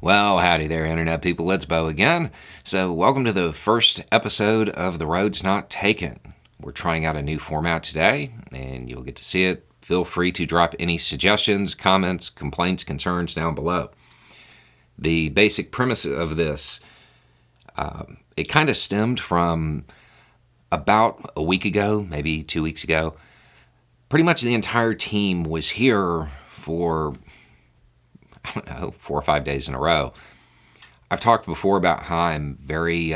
Well, howdy there, Internet people. It's Bo again. So, welcome to the first episode of the Roads Not Taken. We're trying out a new format today, and you'll get to see it. Feel free to drop any suggestions, comments, complaints, concerns down below. The basic premise of this, it kind of stemmed from about a week ago, maybe 2 weeks ago. Pretty much the entire team was here for 4 or 5 days in a row. I've talked before about how I'm very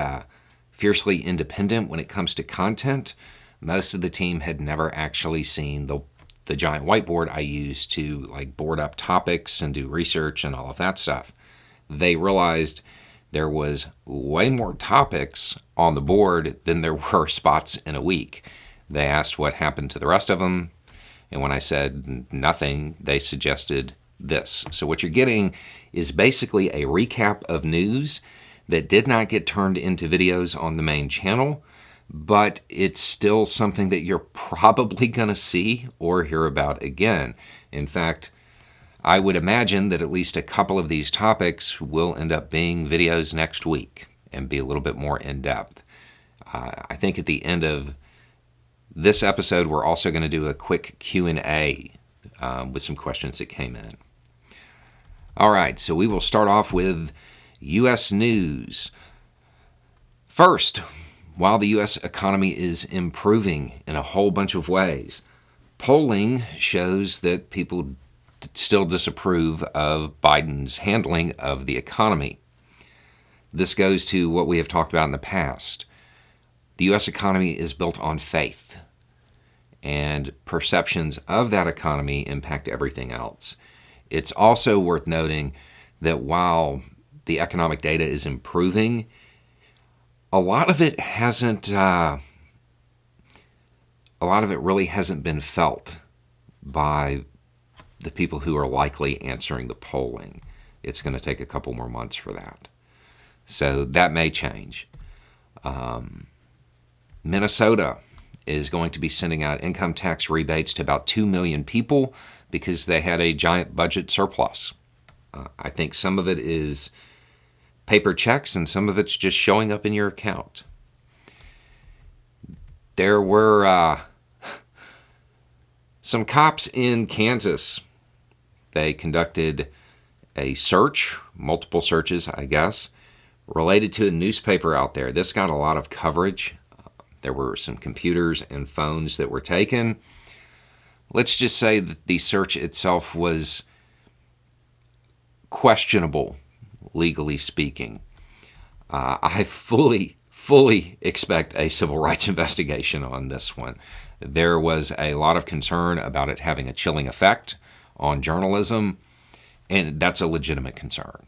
fiercely independent when it comes to content. Most of the team had never actually seen the giant whiteboard I use to board up topics and do research and all of that stuff. They realized there was way more topics on the board than there were spots in a week. They asked what happened to the rest of them, and when I said nothing, they suggested this. So what you're getting is basically a recap of news that did not get turned into videos on the main channel, but it's still something that you're probably going to see or hear about again. In fact, I would imagine that at least a couple of these topics will end up being videos next week and be a little bit more in-depth. I think at the end of this episode, we're also going to do a quick Q&A with some questions that came in. All right, so we will start off with U.S. news. First, while the U.S. economy is improving in a whole bunch of ways, polling shows that people still disapprove of Biden's handling of the economy. This goes to what we have talked about in the past. The U.S. economy is built on faith, and perceptions of that economy impact everything else. It's also worth noting that while the economic data is improving, a lot of it really hasn't been felt by the people who are likely answering the polling. It's going to take a couple more months for that. So that may change. Minnesota is going to be sending out income tax rebates to about 2 million people because they had a giant budget surplus. I think some of it is paper checks and some of it's just showing up in your account. There were some cops in Kansas. They conducted a search, multiple searches, I guess, related to a newspaper out there. This got a lot of coverage. There were some computers and phones that were taken. Let's just say that the search itself was questionable, legally speaking. I fully expect a civil rights investigation on this one. There was a lot of concern about it having a chilling effect on journalism, and that's a legitimate concern.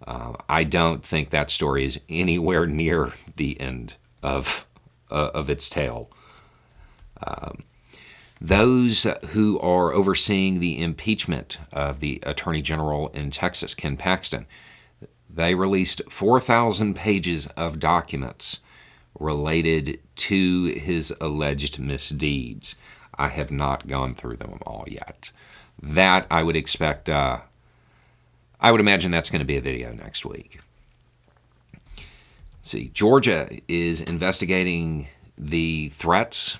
I don't think that story is anywhere near the end of its tale. Those who are overseeing the impeachment of the Attorney General in Texas, Ken Paxton, they released 4,000 pages of documents related to his alleged misdeeds. I have not gone through them all yet. That I would expect, I would imagine that's going to be a video next week. See, Georgia is investigating the threats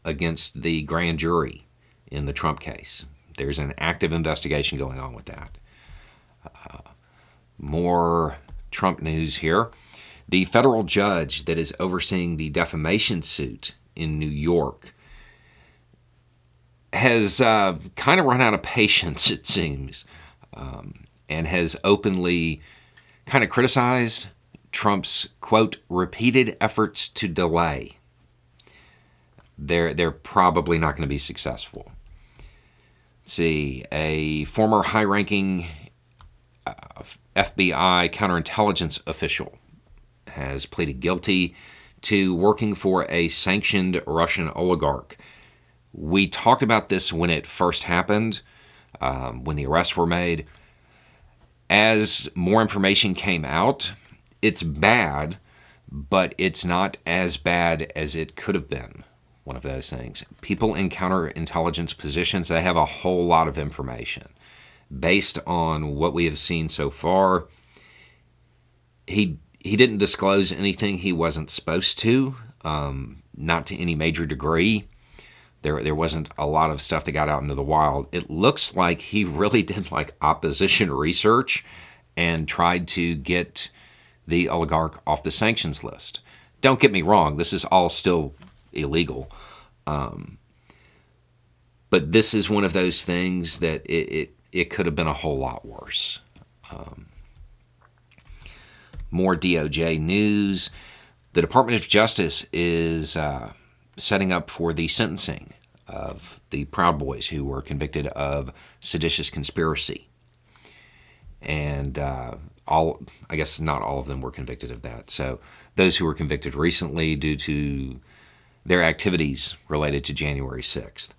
against the grand jury in the Trump case. There's an active investigation going on with that. More Trump news here. The federal judge that is overseeing the defamation suit in New York has kind of run out of patience, it seems, and has openly kind of criticized Trump's, quote, repeated efforts to delay. They're probably not going to be successful. Let's see, a former high-ranking FBI counterintelligence official has pleaded guilty to working for a sanctioned Russian oligarch. We talked about this when it first happened, when the arrests were made. As more information came out, it's bad, but it's not as bad as it could have been. One of those things. People in counterintelligence positions, they have a whole lot of information. based on what we have seen so far, he didn't disclose anything he wasn't supposed to, not to any major degree. There wasn't a lot of stuff that got out into the wild. It looks like he really did like opposition research and tried to get the oligarch off the sanctions list. Don't get me wrong, this is all still illegal. But this is one of those things that it could have been a whole lot worse. More DOJ news. The Department of Justice is setting up for the sentencing of the Proud Boys who were convicted of seditious conspiracy. And I guess not all of them were convicted of that. So those who were convicted recently due to their activities related to January 6th.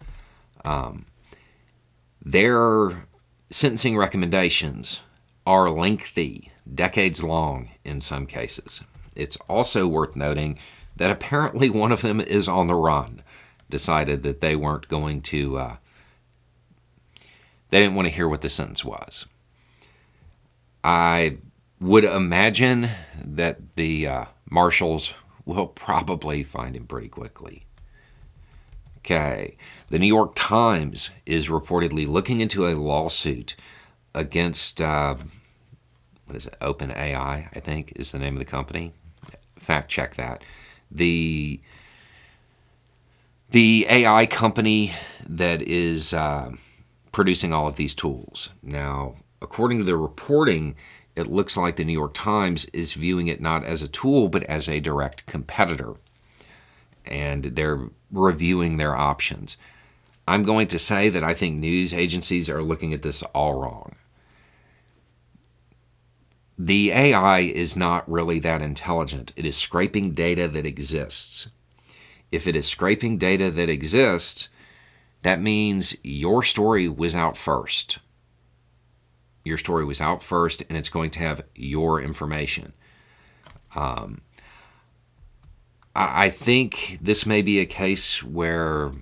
Their sentencing recommendations are lengthy, decades long in some cases. It's also worth noting that apparently one of them is on the run, decided that they weren't going to, they didn't want to hear what the sentence was. I would imagine that the marshals will probably find him pretty quickly. Okay, the New York Times is reportedly looking into a lawsuit against, what is it, OpenAI, I think is the name of the company. Fact check that. The AI company that is producing all of these tools. Now, according to the reporting, it looks like the New York Times is viewing it not as a tool, but as a direct competitor. And they're reviewing their options. I'm going to say that I think news agencies are looking at this all wrong. The AI is not really that intelligent. It is scraping data that exists. If it is scraping data that exists, that means your story was out first. Your story was out first, and it's going to have your information. I think this may be a case where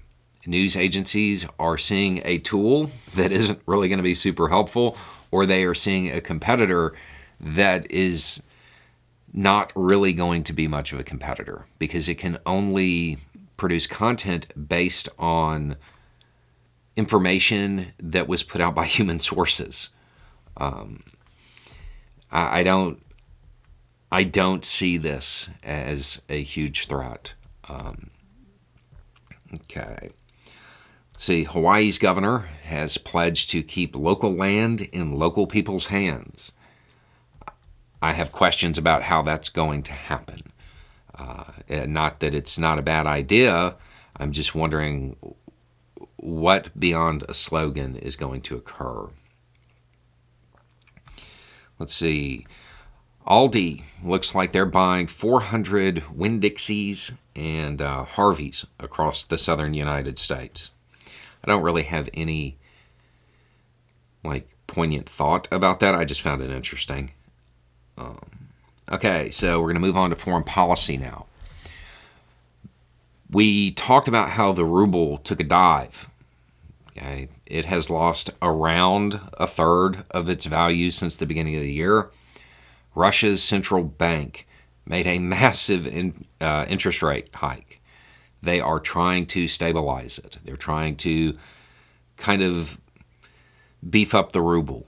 news agencies are seeing a tool that isn't really going to be super helpful, or they are seeing a competitor that is not really going to be much of a competitor because it can only produce content based on information that was put out by human sources. I don't see this as a huge threat. Okay. Let's see. Hawaii's governor has pledged to keep local land in local people's hands. I have questions about how that's going to happen. Not that it's not a bad idea. I'm just wondering what beyond a slogan is going to occur. Let's see. Aldi looks like they're buying 400 Winn-Dixies and Harveys across the southern United States. I don't really have any poignant thought about that. I just found it interesting. Okay, so we're going to move on to foreign policy now. We talked about how the ruble took a dive. Okay, it has lost around a third of its value since the beginning of the year. Russia's central bank made a massive interest rate hike. They are trying to stabilize it. They're trying to kind of beef up the ruble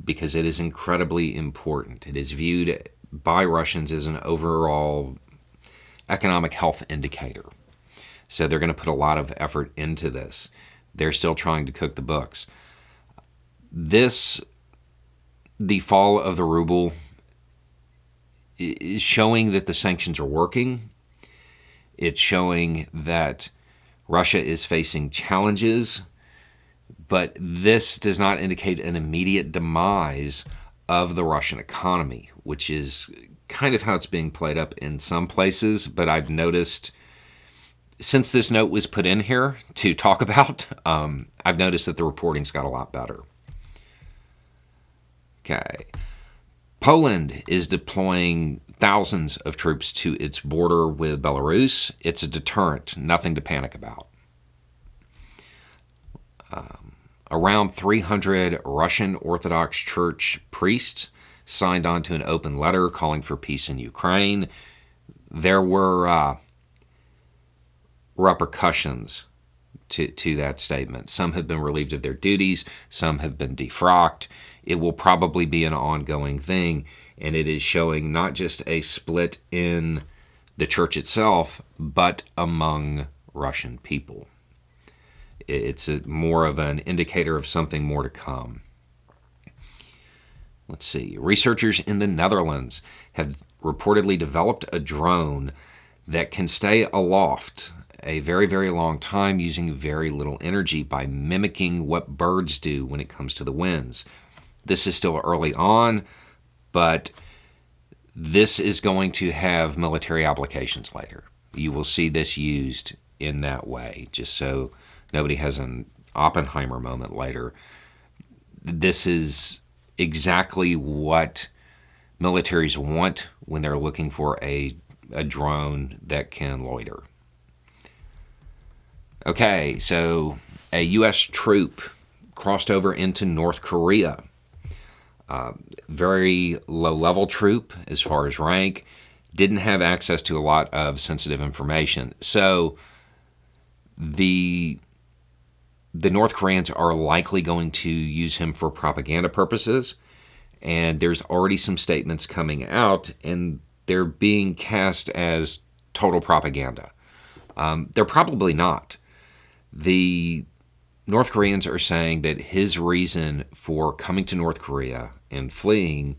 because it is incredibly important. It is viewed by Russians as an overall economic health indicator. So they're going to put a lot of effort into this. They're still trying to cook the books. The fall of the ruble is showing that the sanctions are working. It's showing that Russia is facing challenges, but this does not indicate an immediate demise of the Russian economy, which is kind of how it's being played up in some places. But I've noticed since this note was put in here to talk about, I've noticed that the reporting's got a lot better. Okay. Poland is deploying thousands of troops to its border with Belarus. It's a deterrent, nothing to panic about. Around 300 Russian Orthodox Church priests signed on to an open letter calling for peace in Ukraine. There were repercussions to that statement. Some have been relieved of their duties. Some have been defrocked. It will probably be an ongoing thing, and it is showing not just a split in the church itself, but among Russian people. It's more of an indicator of something more to come. Let's see. Researchers in the Netherlands have reportedly developed a drone that can stay aloft a very, very long time using very little energy by mimicking what birds do when it comes to the winds. This is still early on, but this is going to have military applications later. You will see this used in that way, just so nobody has an Oppenheimer moment later. This is exactly what militaries want when they're looking for a drone that can loiter. Okay, so a U.S. troop crossed over into North Korea. Very low-level troop as far as rank. Didn't have access to a lot of sensitive information. So the North Koreans are likely going to use him for propaganda purposes. And there's already some statements coming out, and they're being cast as total propaganda. They're probably not. The North Koreans are saying that his reason for coming to North Korea and fleeing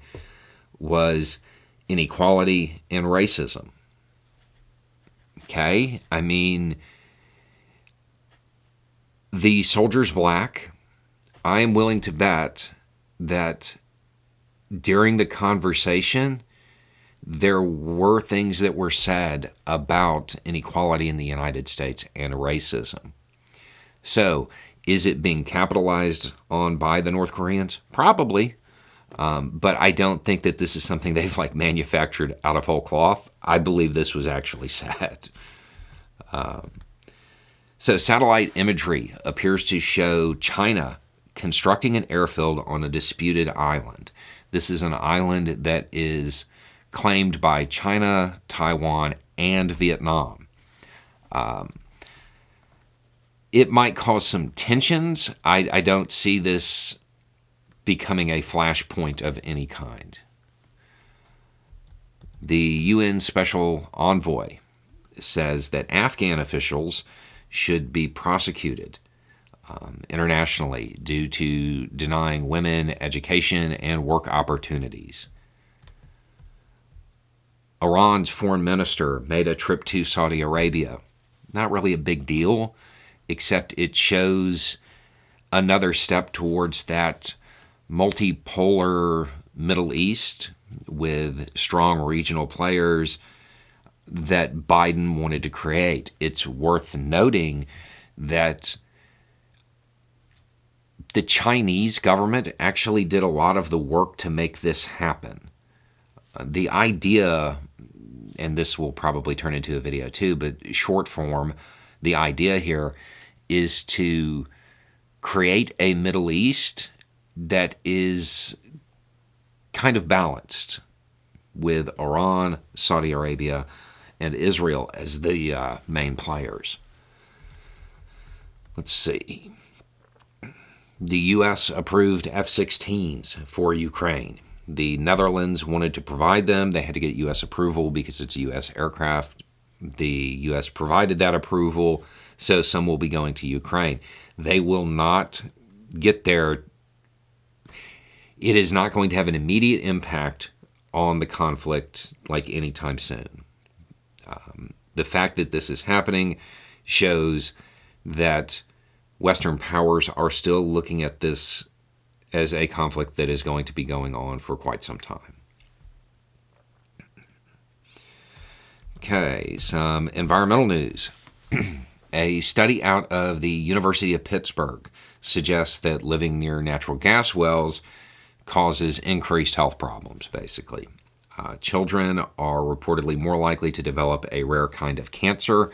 was inequality and racism. Okay? I mean, the soldier's black. I am willing to bet that during the conversation, there were things that were said about inequality in the United States and racism. So, is it being capitalized on by the North Koreans? Probably. But I don't think that this is something they've manufactured out of whole cloth. I believe this was actually said. So satellite imagery appears to show China constructing an airfield on a disputed island. This is an island that is claimed by China, Taiwan, and Vietnam. It might cause some tensions. I don't see this becoming a flashpoint of any kind. The UN Special Envoy says that Afghan officials should be prosecuted internationally due to denying women education and work opportunities. Iran's foreign minister made a trip to Saudi Arabia. Not really a big deal, except it shows another step towards that multipolar Middle East with strong regional players that Biden wanted to create. It's worth noting that the Chinese government actually did a lot of the work to make this happen. The idea, and this will probably turn into a video too, but short form, the idea here is to create a Middle East that is kind of balanced with Iran, Saudi Arabia, and Israel as the main players. Let's see. The U.S. approved F-16s for Ukraine. The Netherlands wanted to provide them. They had to get U.S. approval because it's a U.S. aircraft. The U.S. provided that approval, so some will be going to Ukraine. They will not get there. It is not going to have an immediate impact on the conflict anytime soon. The fact that this is happening shows that Western powers are still looking at this as a conflict that is going to be going on for quite some time. Okay, some environmental news. A study out of the University of Pittsburgh suggests that living near natural gas wells causes increased health problems, basically. Children are reportedly more likely to develop a rare kind of cancer,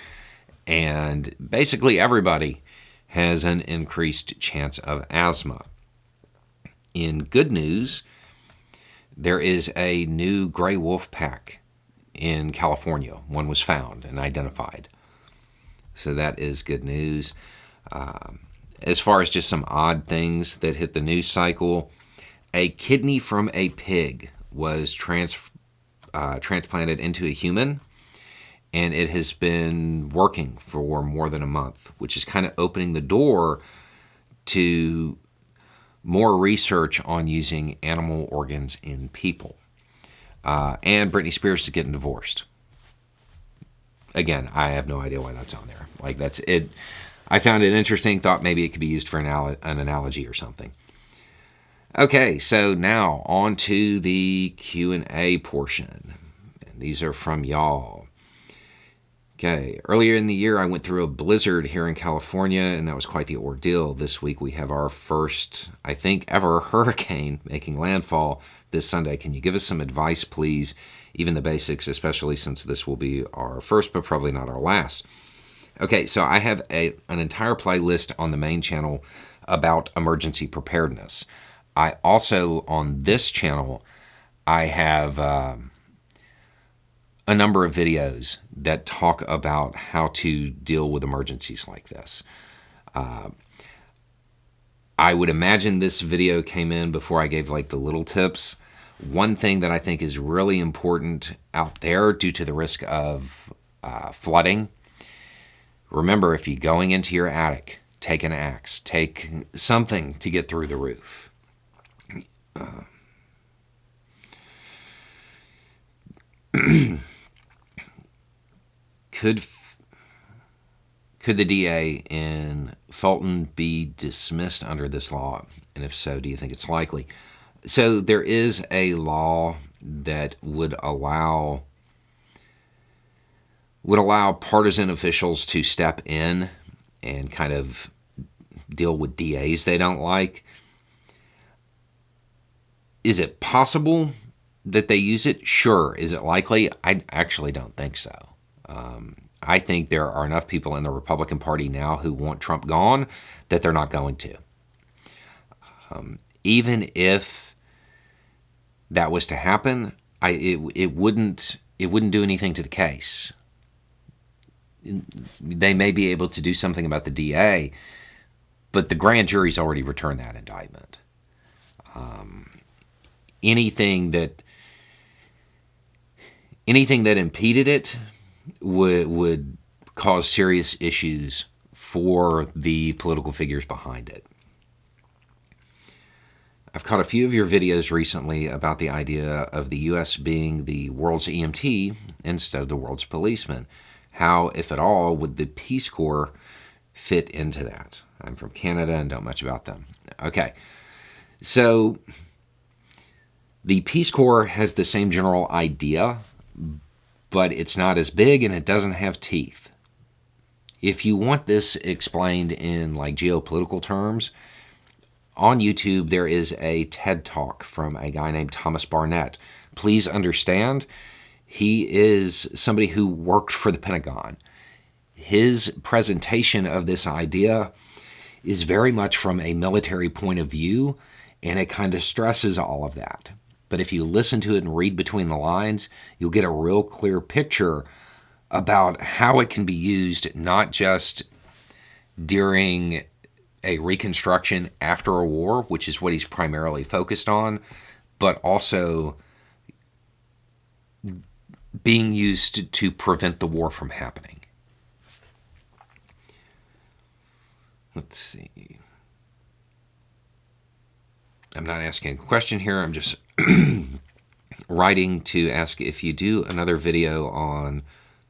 and basically everybody has an increased chance of asthma. In good news, there is a new gray wolf pack in California. One was found and identified. So that is good news. As far as just some odd things that hit the news cycle, a kidney from a pig was transplanted into a human, and it has been working for more than a month, which is kind of opening the door to more research on using animal organs in people. And Britney Spears is getting divorced. Again, I have no idea why that's on there. Like, that's it. I found it interesting, thought maybe it could be used for an analogy or something. Okay, so now on to the Q&A portion. And these are from y'all. Okay, earlier in the year, I went through a blizzard here in California, and that was quite the ordeal. This week, we have our first, I think, ever hurricane making landfall this Sunday. Can you give us some advice, please? Even the basics, especially since this will be our first, but probably not our last. Okay, so I have an entire playlist on the main channel about emergency preparedness. I also, on this channel, I have a number of videos that talk about how to deal with emergencies like this. I would imagine this video came in before I gave like the little tips. One thing that I think is really important out there due to the risk of flooding, remember, if you're going into your attic, take an axe, take something to get through the roof. Could the DA in Fulton be dismissed under this law? And if so, do you think it's likely? So there is a law that would allow partisan officials to step in and kind of deal with DAs they don't like. Is it possible that they use it? Sure. Is it likely? I actually don't think so. I think there are enough people in the Republican Party now who want Trump gone that they're not going to. Even if that was to happen, it wouldn't do anything to the case. They may be able to do something about the DA, but the grand jury's already returned that indictment. Anything that impeded it would cause serious issues for the political figures behind it. I've caught a few of your videos recently about the idea of the U.S. being the world's EMT instead of the world's policeman. How, if at all, would the Peace Corps fit into that? I'm from Canada and don't much about them. Okay, so the Peace Corps has the same general idea, but it's not as big and it doesn't have teeth. If you want this explained in like geopolitical terms, on YouTube there is a TED Talk from a guy named Thomas Barnett. Please understand, he is somebody who worked for the Pentagon. His presentation of this idea is very much from a military point of view, and it kind of stresses all of that. But if you listen to it and read between the lines, you'll get a real clear picture about how it can be used, not just during a reconstruction after a war, which is what he's primarily focused on, but also being used to prevent the war from happening. Let's see. I'm not asking a question here. I'm just writing to ask if you do another video on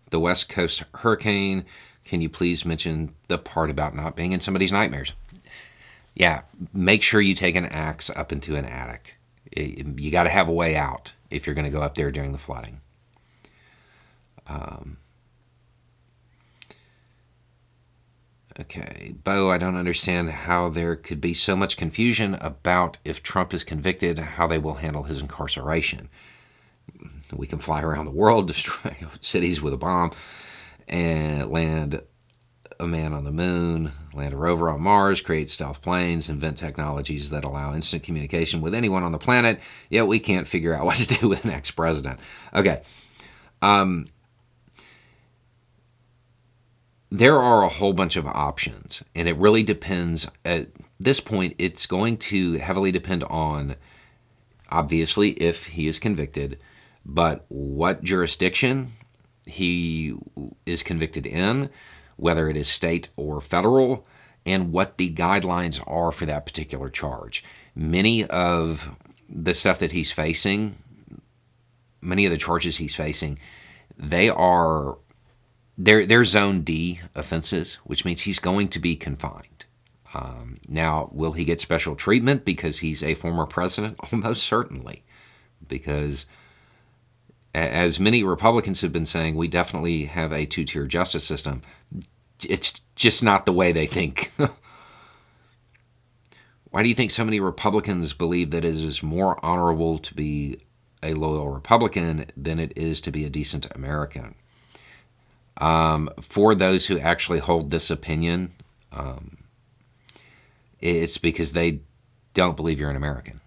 the West Coast hurricane, can you please mention the part about not being in somebody's nightmares? Yeah, make sure you take an axe up into an attic. You got to have a way out if you're going to go up there during the flooding. Okay, Bo, I don't understand how there could be so much confusion about if Trump is convicted, how they will handle his incarceration. We can fly around the world, destroy cities with a bomb, and land a man on the moon, land a rover on Mars, create stealth planes, invent technologies that allow instant communication with anyone on the planet, yet we can't figure out what to do with the next president. Okay. There are a whole bunch of options, and it really depends. At this point, it's going to heavily depend on, obviously, if he is convicted, but what jurisdiction he is convicted in, whether it is state or federal, and what the guidelines are for that particular charge. Many of the stuff that he's facing, many of the charges he's facing, they're Zone D offenses, which means he's going to be confined. Now, will he get special treatment because he's a former president? Almost certainly, because as many Republicans have been saying, we definitely have a two-tier justice system. It's just not the way they think. Why do you think so many Republicans believe that it is more honorable to be a loyal Republican than it is to be a decent American? For those who actually hold this opinion, it's because they don't believe you're an American.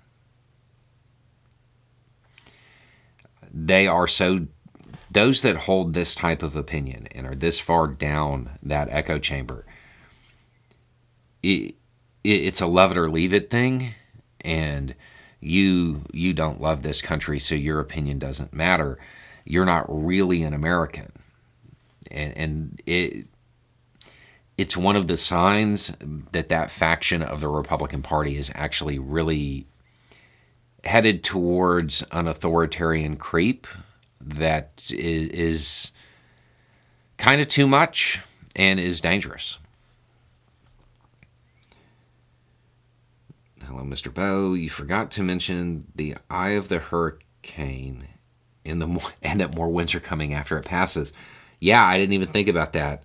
Those that hold this type of opinion and are this far down that echo chamber, it's a love it or leave it thing, and you don't love this country, so your opinion doesn't matter. You're not really an American. And it's one of the signs that faction of the Republican Party is actually really headed towards an authoritarian creep that is kind of too much and is dangerous. Hello, Mr. Bow. You forgot to mention the eye of the hurricane and that more winds are coming after it passes. Yeah, I didn't even think about that.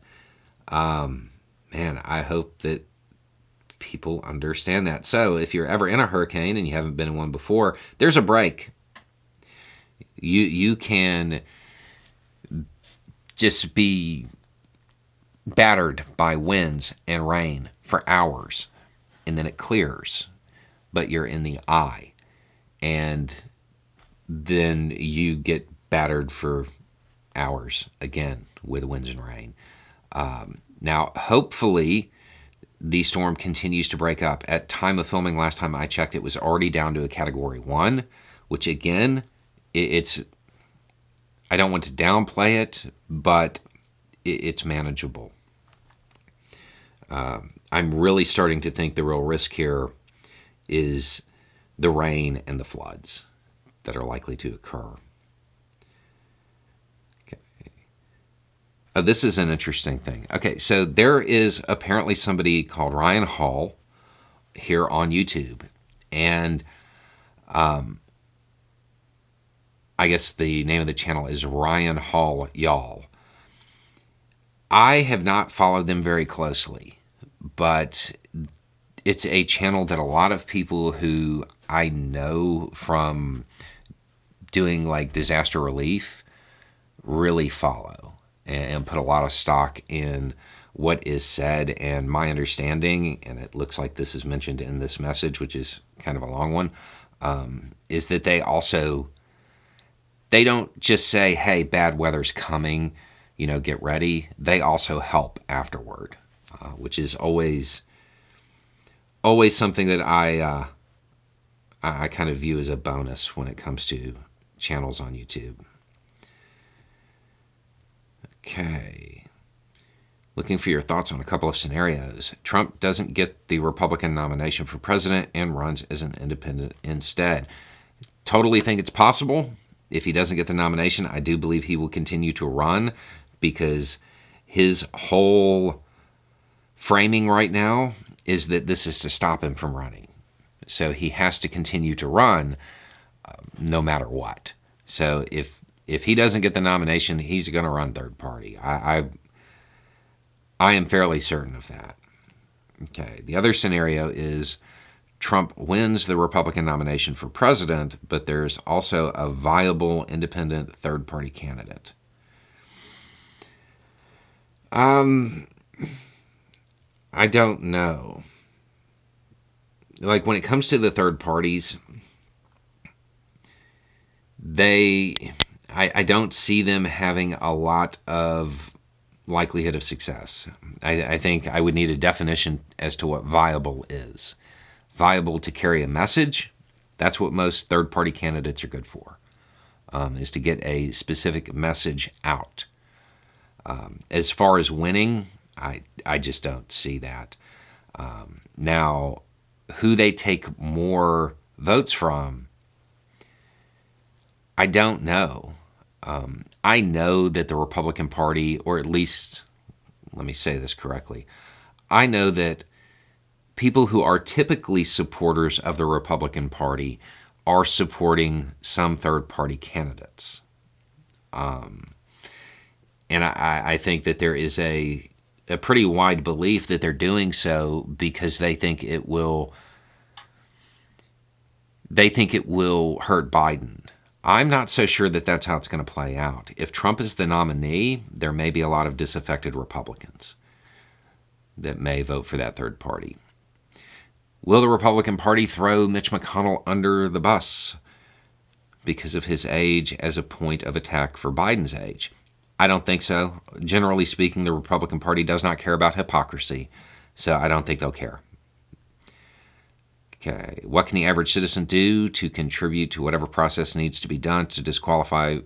Man, I hope that people understand that. So if you're ever in a hurricane and you haven't been in one before, there's a break. You can just be battered by winds and rain for hours, and then it clears, but you're in the eye, and then you get battered for hours again with winds and rain. Now, hopefully, the storm continues to break up. At time of filming, last time I checked, it was already down to a Category 1, which again, it's I don't want to downplay it, but it's manageable. I'm really starting to think the real risk here is the rain and the floods that are likely to occur. This is an interesting thing. Okay, so there is apparently somebody called Ryan Hall here on YouTube, and I guess the name of the channel is Ryan Hall Y'all. I have not followed them very closely, but it's a channel that a lot of people who I know from doing like disaster relief really follow and put a lot of stock in what is said. And my understanding, and it looks like this is mentioned in this message, which is kind of a long one, is that they don't just say, hey, bad weather's coming, get ready. They also help afterward, which is always something that I kind of view as a bonus when it comes to channels on YouTube. Okay. Looking for your thoughts on a couple of scenarios. Trump doesn't get the Republican nomination for president and runs as an independent instead. Totally think it's possible. If he doesn't get the nomination, I do believe he will continue to run because his whole framing right now is that this is to stop him from running. So he has to continue to run no matter what. So if he doesn't get the nomination, he's going to run third party. I am fairly certain of that. Okay. The other scenario is Trump wins the Republican nomination for president, but there's also a viable independent third party candidate. I don't know. Like, when it comes to the third parties, I don't see them having a lot of likelihood of success. I think I would need a definition as to what viable is. Viable to carry a message, that's what most third-party candidates are good for, is to get a specific message out. As far as winning, I just don't see that. Now, who they take more votes from, I don't know. I know that the Republican Party, or at least, let me say this correctly, I know that people who are typically supporters of the Republican Party are supporting some third-party candidates. And I think that there is a pretty wide belief that they're doing so because they think it will hurt Biden. I'm not so sure that that's how it's going to play out. If Trump is the nominee, there may be a lot of disaffected Republicans that may vote for that third party. Will the Republican Party throw Mitch McConnell under the bus because of his age as a point of attack for Biden's age? I don't think so. Generally speaking, the Republican Party does not care about hypocrisy, so I don't think they'll care. Okay, what can the average citizen do to contribute to whatever process needs to be done to disqualify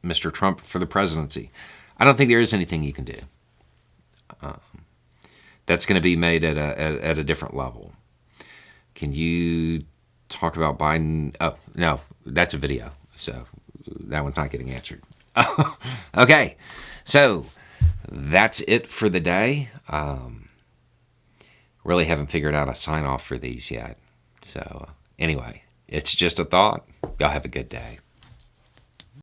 Mr. Trump for the presidency? I don't think there is anything you can do. That's going to be made at a different level. Can you talk about Biden? Oh, no, that's a video, so that one's not getting answered. Okay, so that's it for the day. Really haven't figured out a sign off for these yet. So anyway, it's just a thought. Y'all have a good day.